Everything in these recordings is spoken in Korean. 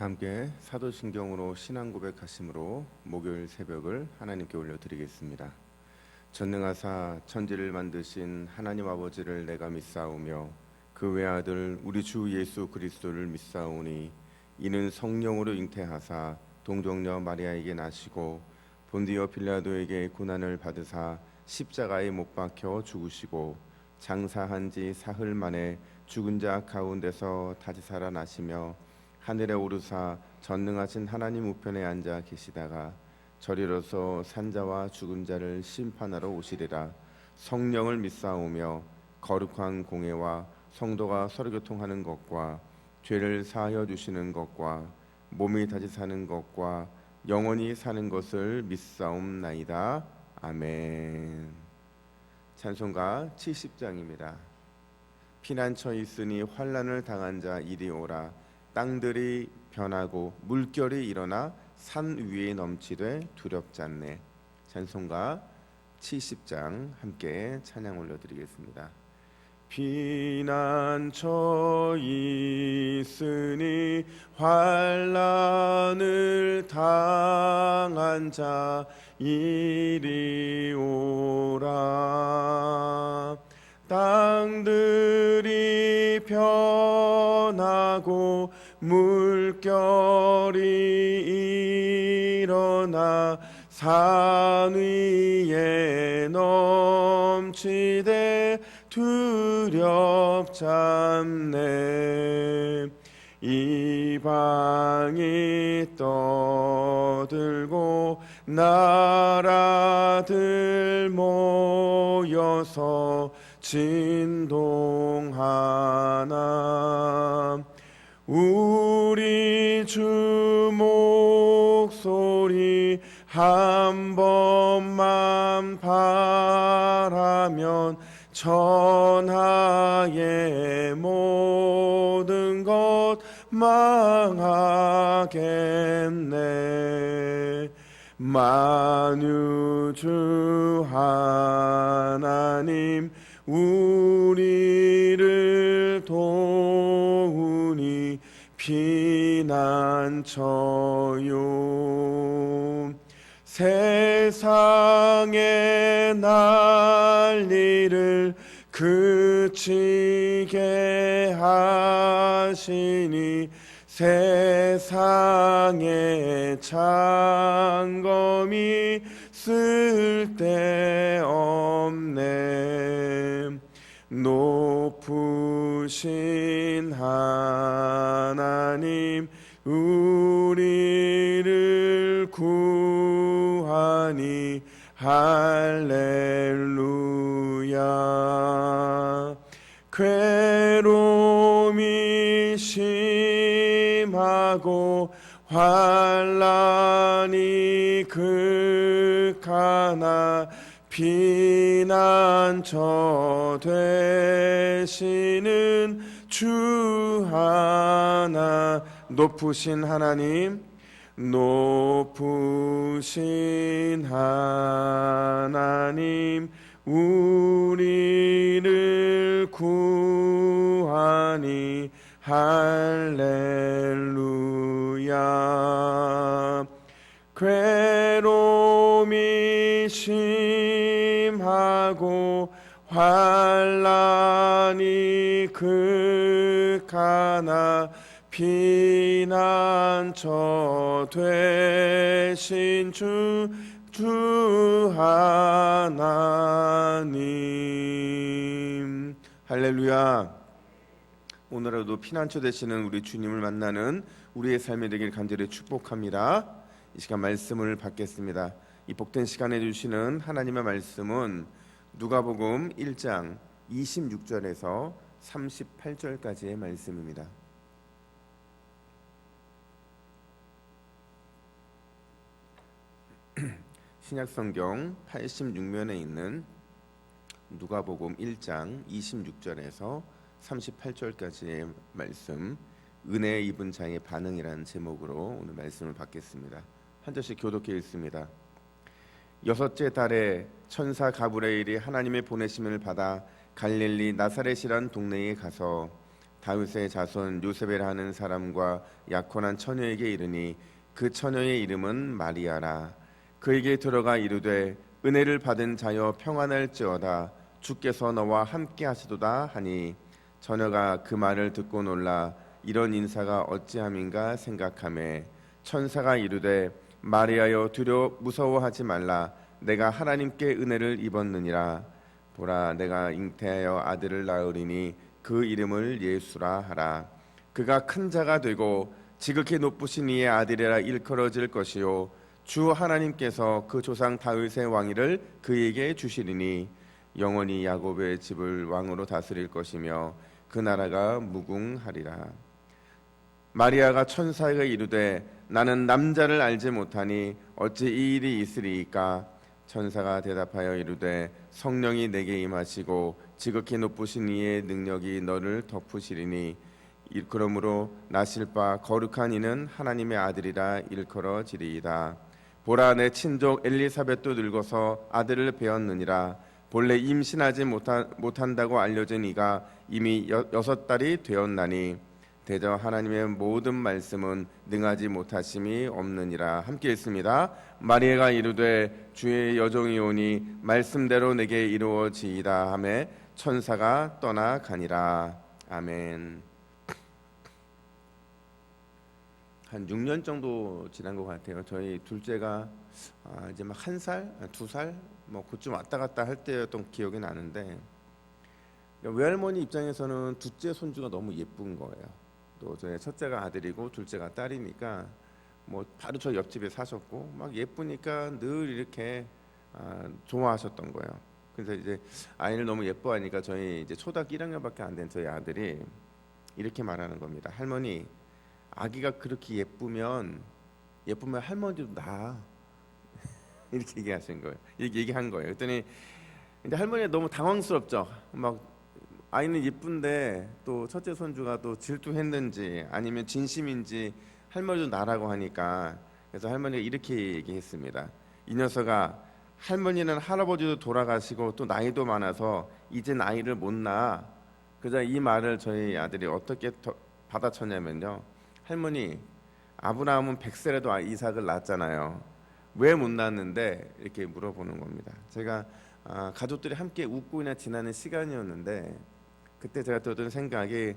다 함께 사도신경으로 신앙 고백하심으로 목요일 새벽을 하나님께 올려드리겠습니다. 전능하사 천지를 만드신 하나님 아버지를 내가 믿사오며 그 외아들 우리 주 예수 그리스도를 믿사오니 이는 성령으로 잉태하사 동정녀 마리아에게 나시고 본디오 빌라도에게 고난을 받으사 십자가에 못 박혀 죽으시고 장사한 지 사흘 만에 죽은 자 가운데서 다시 살아나시며 하늘에 오르사 전능하신 하나님 우편에 앉아 계시다가 저리로서 산자와 죽은 자를 심판하러 오시리라. 성령을 믿사오며 거룩한 공회와 성도가 서로 교통하는 것과 죄를 사하여 주시는 것과 몸이 다시 사는 것과 영원히 사는 것을 믿사옵나이다. 아멘. 찬송가 70장입니다. 피난처 있으니 환난을 당한 자 이리 오라. 땅들이 변하고 물결이 일어나 산 위에 넘치되 두렵지 않네. 찬송가 70장 함께 찬양 올려드리겠습니다. 피난처 있으니 환난을 당한 자 이리 오라. 땅들이 변하고 물결이 일어나 산 위에 넘치되 두렵지 않네. 이방이 떠들고 나라들 모여서 진동하나. 우리 주 목소리 한 번만 바라면 천하의 모든 것 망하겠네. 만유주 하나님 우리를 도우니 피난처요. 세상의 난리를 그치게 하시니 세상의 창검이 쓸데없네. 높으신 하나님 우리를 구하니 할렐루야. 괴로움이 심하고 환난이 극하나 피난처 되시는 주 하나. 높으신 하나님, 높으신 하나님 우리를 구하니 할렐루야. 괴로움이 심하고 환난이 극하나 피난처 되신 주 하나님. 할렐루야. 오늘도 피난처 되시는 우리 주님을 만나는 우리의 삶이 되길 간절히 축복합니다. 이 시간 말씀을 받겠습니다. 이 복된 시간에 주시는 하나님의 말씀은 누가복음 1장 26절에서 38절까지의 말씀입니다. 신약성경 86면에 있는 누가복음 1장 26절에서 38절까지의 말씀, 은혜에 입은 자의 반응이라는 제목으로 오늘 말씀을 받겠습니다. 한 절씩 교독해 읽습니다. 여섯째 달에 천사 가브리엘이 하나님의 보내심을 받아 갈릴리 나사렛이란 동네에 가서 다윗의 자손 요셉이라 하는 사람과 약혼한 처녀에게 이르니 그 처녀의 이름은 마리아라. 그에게 들어가 이르되 은혜를 받은 자여 평안할지어다. 주께서 너와 함께 하시도다 하니 처녀가 그 말을 듣고 놀라 이런 인사가 어찌함인가 생각하매 천사가 이르되 마리아여 무서워하지 말라. 내가 하나님께 은혜를 입었느니라. 보라 내가 잉태하여 아들을 낳으리니 그 이름을 예수라 하라. 그가 큰 자가 되고 지극히 높으신 이의 아들이라 일컬어질 것이요 주 하나님께서 그 조상 다윗의 왕위를 그에게 주시리니 영원히 야곱의 집을 왕으로 다스릴 것이며 그 나라가 무궁하리라. 마리아가 천사에게 이르되 나는 남자를 알지 못하니 어찌 이 일이 있으리이까. 천사가 대답하여 이르되 성령이 내게 임하시고 지극히 높으신 이의 능력이 너를 덮으시리니 그러므로 나실 바 거룩한 이는 하나님의 아들이라 일컬어지리이다. 보라 내 친족 엘리사벳도 늙어서 아들을 배었느니라. 본래 임신하지 못한다고 알려진 이가 이미 6달이 되었나니 대저 하나님의 모든 말씀은 능하지 못하심이 없느니라. 함께 읽습니다. 마리아가 이르되 주의 여종이 오니 말씀대로 내게 이루어지이다 하매 천사가 떠나가니라. 아멘. 한 6년 정도 지난 것 같아요. 저희 둘째가 이제 막 1살, 2살 뭐 그쯤 왔다 갔다 할 때였던 기억이 나는데 외할머니 입장에서는 둘째 손주가 너무 예쁜 거예요. 또 저희 첫째가 아들이고 둘째가 딸이니까 뭐 바로 저 옆집에 사셨고 막 예쁘니까 늘 이렇게 좋아하셨던 거예요. 그래서 이제 아이를 너무 예뻐하니까 저희 이제 초등학교 1학년밖에 안 된 저희 아들이 이렇게 말하는 겁니다. 할머니, 아기가 그렇게 예쁘면 할머니도 나 이렇게 얘기하신 거예요. 이렇게 얘기한 거예요. 그랬더니 이제 할머니가 너무 당황스럽죠. 막 아이는 예쁜데 또 첫째 손주가 또 질투했는지 아니면 진심인지 할머니도 나라고 하니까 그래서 할머니가 이렇게 얘기했습니다. 이 녀석아, 할머니는 할아버지도 돌아가시고 또 나이도 많아서 이젠 아이를 못 낳아. 그래서 이 말을 저희 아들이 어떻게 받아쳤냐면요. 할머니, 아브라함은 100세라도 이삭을 낳았잖아요. 왜 못 낳았는데? 이렇게 물어보는 겁니다. 제가 가족들이 함께 웃고 그냥 지나는 시간이었는데 그때 제가 들었던 생각이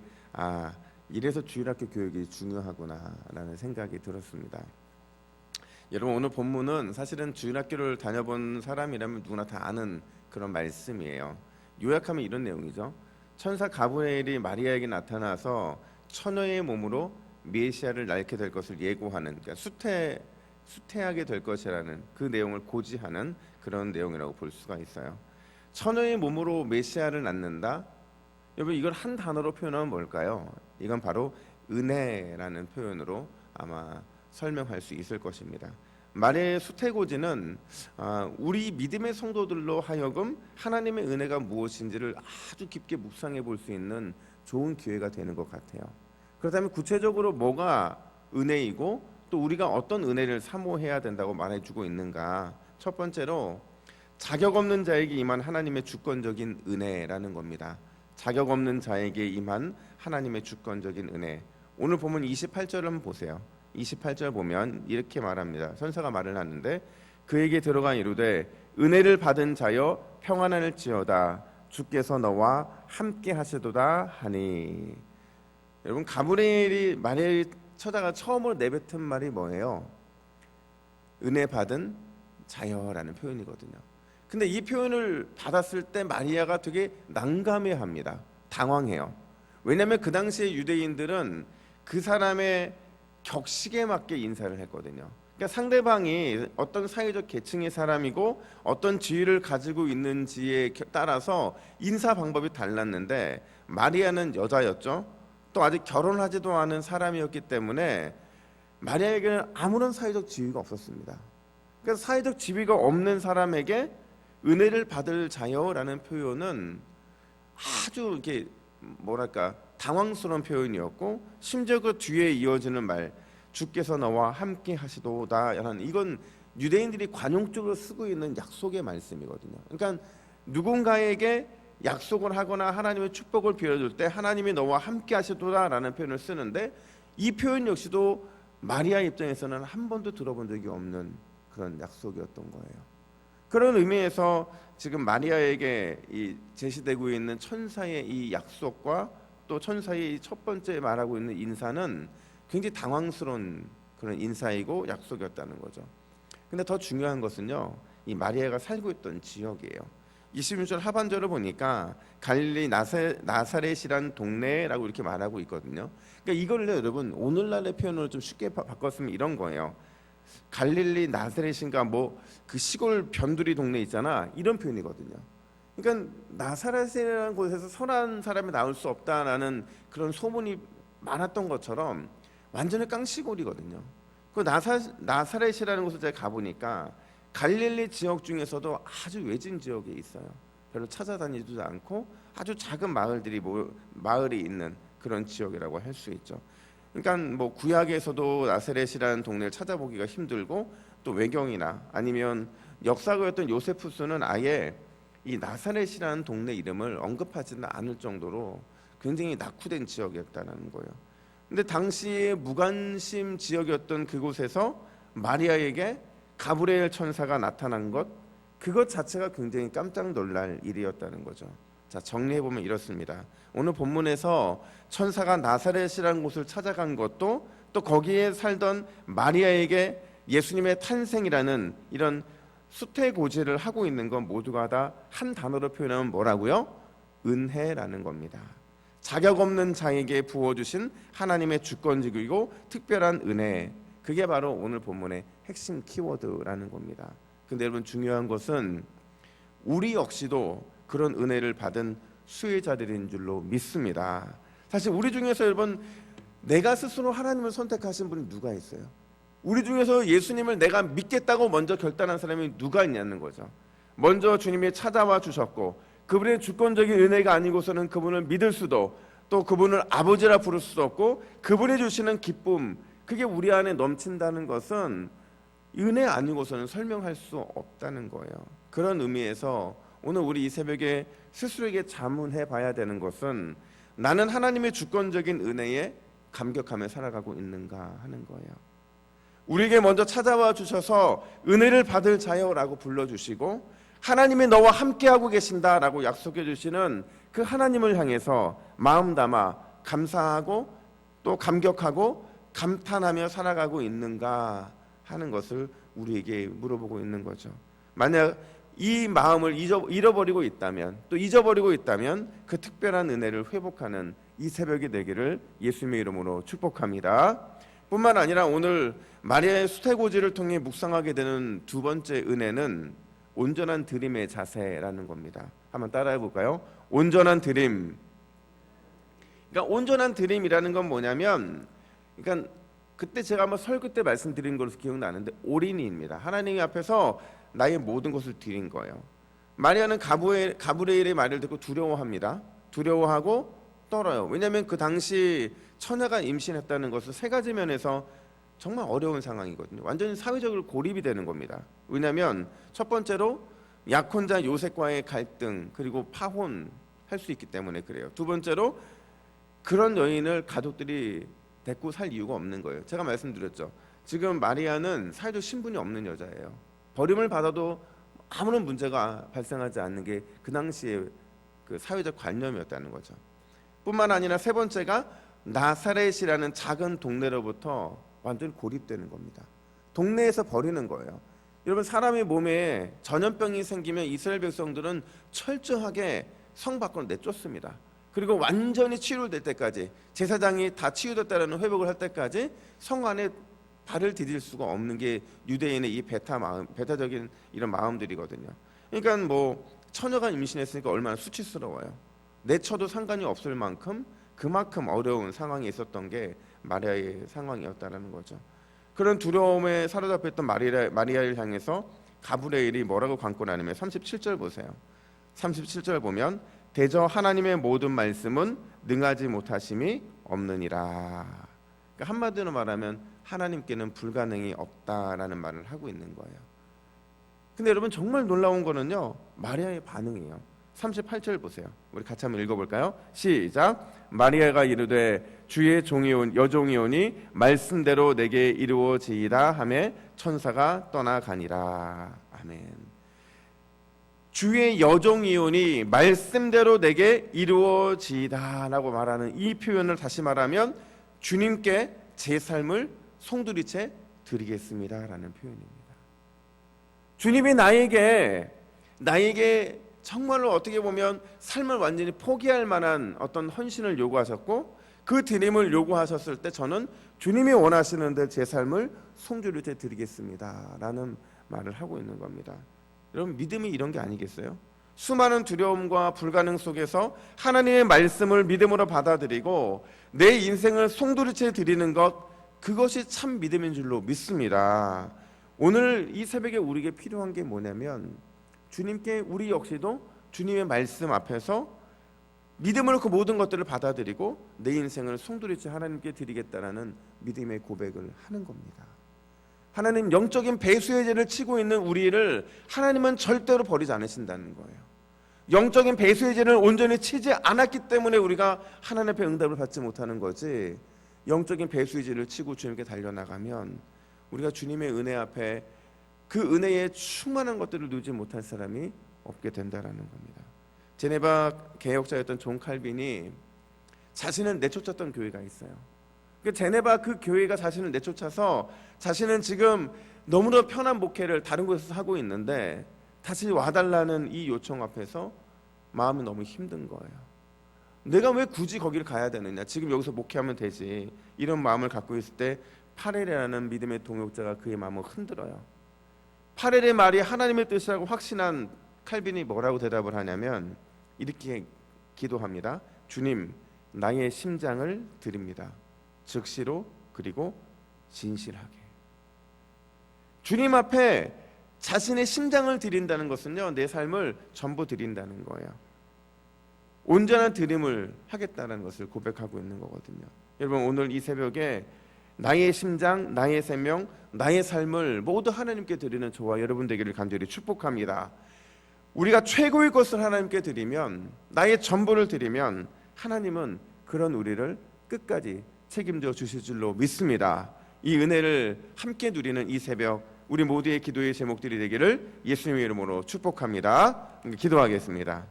이래서 주일학교 교육이 중요하구나라는 생각이 들었습니다. 여러분 오늘 본문은 사실은 주일학교를 다녀본 사람이라면 누구나 다 아는 그런 말씀이에요. 요약하면 이런 내용이죠. 천사 가브리엘이 마리아에게 나타나서 처녀의 몸으로 메시아를 낳게 될 것을 예고하는, 그러니까 수태하게 될 것이라는 그 내용을 고지하는 그런 내용이라고 볼 수가 있어요. 처녀의 몸으로 메시아를 낳는다. 여러분 이걸 한 단어로 표현하면 뭘까요? 이건 바로 은혜라는 표현으로 아마 설명할 수 있을 것입니다. 마리아의 수태고지는 우리 믿음의 성도들로 하여금 하나님의 은혜가 무엇인지를 아주 깊게 묵상해 볼 수 있는 좋은 기회가 되는 것 같아요. 그렇다면 구체적으로 뭐가 은혜이고 또 우리가 어떤 은혜를 사모해야 된다고 말해주고 있는가? 첫 번째로 자격 없는 자에게 임한 하나님의 주권적인 은혜라는 겁니다. 자격 없는 자에게 임한 하나님의 주권적인 은혜. 오늘 보면 28절을 한번 보세요. 28절 보면 이렇게 말합니다. 천사가 말을 하는데 그에게 들어가 이르되 은혜를 받은 자여 평안할지어다. 주께서 너와 함께 하시도다 하니. 여러분 가브리엘이 마리아를 쳐다가 처음으로 내뱉은 말이 뭐예요? 은혜 받은 자여라는 표현이거든요. 근데 이 표현을 받았을 때 마리아가 되게 난감해합니다. 당황해요. 왜냐하면 그 당시에 유대인들은 그 사람의 격식에 맞게 인사를 했거든요. 그러니까 상대방이 어떤 사회적 계층의 사람이고 어떤 지위를 가지고 있는지에 따라서 인사 방법이 달랐는데 마리아는 여자였죠. 또 아직 결혼하지도 않은 사람이었기 때문에 마리아에게는 아무런 사회적 지위가 없었습니다. 그래서 사회적 지위가 없는 사람에게 은혜를 받을 자여라는 표현은 아주 이렇게 뭐랄까 당황스러운 표현이었고 심지어 그 뒤에 이어지는 말 주께서 너와 함께 하시도다라는 이건 유대인들이 관용적으로 쓰고 있는 약속의 말씀이거든요. 그러니까 누군가에게 약속을 하거나 하나님의 축복을 빌어줄 때 하나님이 너와 함께 하시도다라는 표현을 쓰는데, 이 표현 역시도 마리아 입장에서는 한 번도 들어본 적이 없는 그런 약속이었던 거예요. 그런 의미에서 지금 마리아에게 이 제시되고 있는 천사의 이 약속과 또 천사의 첫 번째 말하고 있는 인사는 굉장히 당황스러운 그런 인사이고 약속이었다는 거죠. 근데 더 중요한 것은요, 이 마리아가 살고 있던 지역이에요. 26절 하반절을 보니까 갈릴리 나사렛이란 동네라고 이렇게 말하고 있거든요. 그러니까 이걸 여러분 오늘날의 표현으로 좀 쉽게 바꿨으면 이런 거예요. 갈릴리 나사렛인가 뭐 그 시골 변두리 동네 있잖아, 이런 표현이거든요. 그러니까 나사렛이라는 곳에서 선한 사람이 나올 수 없다라는 그런 소문이 많았던 것처럼 완전히 깡시골이거든요. 그 나사렛이라는 곳을 제가 가보니까 갈릴리 지역 중에서도 아주 외진 지역에 있어요. 별로 찾아다니지도 않고 아주 작은 마을이 있는 그런 지역이라고 할 수 있죠. 그러니까 뭐 구약에서도 나사렛이라는 동네를 찾아보기가 힘들고, 또 외경이나 아니면 역사가였던 요세푸스는 아예 이 나사렛이라는 동네 이름을 언급하지는 않을 정도로 굉장히 낙후된 지역이었다는 거예요. 근데 당시에 무관심 지역이었던 그곳에서 마리아에게 가브리엘 천사가 나타난 것, 그것 자체가 굉장히 깜짝 놀랄 일이었다는 거죠. 자, 정리해보면 이렇습니다. 오늘 본문에서 천사가 나사렛이라는 곳을 찾아간 것도, 또 거기에 살던 마리아에게 예수님의 탄생이라는 이런 수태고지를 하고 있는 건 모두가 다 한 단어로 표현하면 뭐라고요? 은혜라는 겁니다. 자격 없는 자에게 부어주신 하나님의 주권이고 특별한 은혜, 그게 바로 오늘 본문의 핵심 키워드라는 겁니다. 근데 여러분 중요한 것은 우리 역시도 그런 은혜를 받은 수혜자들인 줄로 믿습니다. 사실 우리 중에서 여러분 내가 스스로 하나님을 선택하신 분이 누가 있어요? 우리 중에서 예수님을 내가 믿겠다고 먼저 결단한 사람이 누가 있냐는 거죠. 먼저 주님이 찾아와 주셨고 그분의 주권적인 은혜가 아니고서는 그분을 믿을 수도, 또 그분을 아버지라 부를 수도 없고, 그분이 주시는 기쁨, 그게 우리 안에 넘친다는 것은 은혜 아니고서는 설명할 수 없다는 거예요. 그런 의미에서 오늘 우리 이 새벽에 스스로에게 자문해 봐야 되는 것은, 나는 하나님의 주권적인 은혜에 감격하며 살아가고 있는가 하는 거예요. 우리에게 먼저 찾아와 주셔서 은혜를 받을 자여라고 불러주시고 하나님이 너와 함께하고 계신다라고 약속해 주시는 그 하나님을 향해서 마음 담아 감사하고 또 감격하고 감탄하며 살아가고 있는가 하는 것을 우리에게 물어보고 있는 거죠. 만약 이 마음을 잃어버리고 있다면, 또 잊어버리고 있다면 그 특별한 은혜를 회복하는 이 새벽이 되기를 예수님의 이름으로 축복합니다. 뿐만 아니라 오늘 마리아의 수태고지를 통해 묵상하게 되는 두 번째 은혜는 온전한 드림의 자세라는 겁니다. 한번 따라해 볼까요? 온전한 드림. 그러니까 온전한 드림이라는 건 뭐냐면, 그러니까 그때 제가 한번 설교 때 말씀드린 걸로 기억나는데 올인입니다. 하나님 앞에서 나의 모든 것을 드린 거예요. 마리아는 가브리엘의 말을 듣고 두려워합니다. 두려워하고 떨어요. 왜냐하면 그 당시 처녀가 임신했다는 것은 세 가지 면에서 정말 어려운 상황이거든요. 완전히 사회적으로 고립이 되는 겁니다. 왜냐하면 첫 번째로 약혼자 요셉과의 갈등, 그리고 파혼할 수 있기 때문에 그래요. 두 번째로 그런 여인을 가족들이 데리고 살 이유가 없는 거예요. 제가 말씀드렸죠. 지금 마리아는 사회적 신분이 없는 여자예요. 버림을 받아도 아무런 문제가 발생하지 않는 게 그 당시의 그 사회적 관념이었다는 거죠. 뿐만 아니라 세 번째가 나사렛이라는 작은 동네로부터 완전히 고립되는 겁니다. 동네에서 버리는 거예요. 여러분, 사람의 몸에 전염병이 생기면 이스라엘 백성들은 철저하게 성 밖으로 내쫓습니다. 그리고 완전히 치유될 때까지, 제사장이 다 치유됐다는 회복을 할 때까지 성 안에 발을 디딜 수가 없는 게 유대인의 이 배타적인 이런 마음들이거든요. 그러니까 뭐 처녀가 임신했으니까 얼마나 수치스러워요. 내쳐도 상관이 없을 만큼 그만큼 어려운 상황에 있었던 게 마리아의 상황이었다는 거죠. 그런 두려움에 사로잡혔던 마리아를 향해서 가브리엘이 뭐라고 관건하냐면 37절 보세요. 37절 보면 대저 하나님의 모든 말씀은 능하지 못하심이 없느니라. 그러니까 한마디로 말하면 하나님께는 불가능이 없다라는 말을 하고 있는 거예요. 근데 여러분 정말 놀라운 거는요, 마리아의 반응이에요. 38절 보세요. 우리 같이 한번 읽어볼까요? 시작. 마리아가 이르되 주의 여종이 오니 말씀대로 내게 이루어지이다 하매 천사가 떠나가니라. 아멘. 주의 여종이 오니 말씀대로 내게 이루어지이다 라고 말하는 이 표현을 다시 말하면 주님께 제 삶을 송두리째 드리겠습니다 라는 표현입니다. 주님이 나에게 정말로 어떻게 보면 삶을 완전히 포기할 만한 어떤 헌신을 요구하셨고 그 드림을 요구하셨을 때 저는 주님이 원하시는 데 제 삶을 송두리째 드리겠습니다 라는 말을 하고 있는 겁니다. 여러분, 믿음이 이런 게 아니겠어요? 수많은 두려움과 불가능 속에서 하나님의 말씀을 믿음으로 받아들이고 내 인생을 송두리째 드리는 것, 그것이 참 믿음인 줄로 믿습니다. 오늘 이 새벽에 우리에게 필요한 게 뭐냐면 주님께 우리 역시도 주님의 말씀 앞에서 믿음으로 그 모든 것들을 받아들이고 내 인생을 송두리째 하나님께 드리겠다라는 믿음의 고백을 하는 겁니다. 하나님 영적인 배수의 제를 치고 있는 우리를 하나님은 절대로 버리지 않으신다는 거예요. 영적인 배수의 제를 온전히 치지 않았기 때문에 우리가 하나님 앞에 응답을 받지 못하는 거지, 영적인 배수의 제를 치고 주님께 달려나가면 우리가 주님의 은혜 앞에 그 은혜에 충만한 것들을 누리지 못할 사람이 없게 된다라는 겁니다. 제네바 개혁자였던 존 칼빈이 자신을 내쫓았던 교회가 있어요. 제네바 그 교회가 자신을 내쫓아서 자신은 지금 너무나 편한 목회를 다른 곳에서 하고 있는데 다시 와달라는 이 요청 앞에서 마음이 너무 힘든 거예요. 내가 왜 굳이 거기를 가야 되느냐, 지금 여기서 목회하면 되지, 이런 마음을 갖고 있을 때 파렐이라는 믿음의 동역자가 그의 마음을 흔들어요. 파렐의 말이 하나님의 뜻이라고 확신한 칼빈이 뭐라고 대답을 하냐면 이렇게 기도합니다. 주님, 나의 심장을 드립니다. 즉시로 그리고 진실하게. 주님 앞에 자신의 심장을 드린다는 것은요, 내 삶을 전부 드린다는 거예요. 온전한 드림을 하겠다는 것을 고백하고 있는 거거든요. 여러분, 오늘 이 새벽에 나의 심장, 나의 생명, 나의 삶을 모두 하나님께 드리는 저와 여러분 되기를 간절히 축복합니다. 우리가 최고의 것을 하나님께 드리면, 나의 전부를 드리면 하나님은 그런 우리를 끝까지 책임져 주실 줄로 믿습니다. 이 은혜를 함께 누리는 이 새벽, 우리 모두의 기도의 제목들이 되기를 예수님의 이름으로 축복합니다. 기도하겠습니다.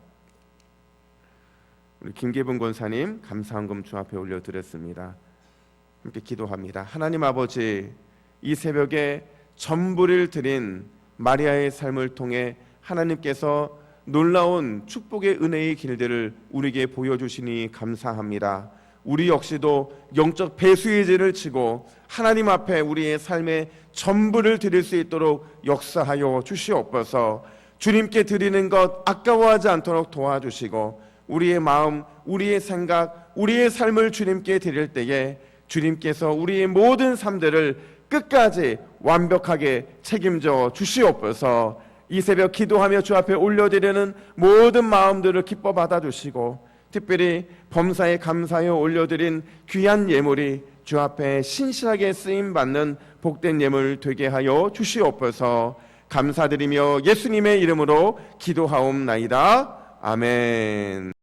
우리 김계분 권사님 감사헌금 주 앞에 올려드렸습니다. 함께 기도합니다. 하나님 아버지, 이 새벽에 전부를 드린 마리아의 삶을 통해 하나님께서 놀라운 축복의 은혜의 길들을 우리에게 보여주시니 감사합니다. 우리 역시도 영적 배수의 제를 치고 하나님 앞에 우리의 삶의 전부를 드릴 수 있도록 역사하여 주시옵소서. 주님께 드리는 것 아까워하지 않도록 도와주시고 우리의 마음, 우리의 생각, 우리의 삶을 주님께 드릴 때에 주님께서 우리의 모든 삶들을 끝까지 완벽하게 책임져 주시옵소서. 이 새벽 기도하며 주 앞에 올려드리는 모든 마음들을 기뻐 받아주시고 특별히 범사에 감사하여 올려드린 귀한 예물이 주 앞에 신실하게 쓰임받는 복된 예물 되게 하여 주시옵소서. 감사드리며 예수님의 이름으로 기도하옵나이다. 아멘.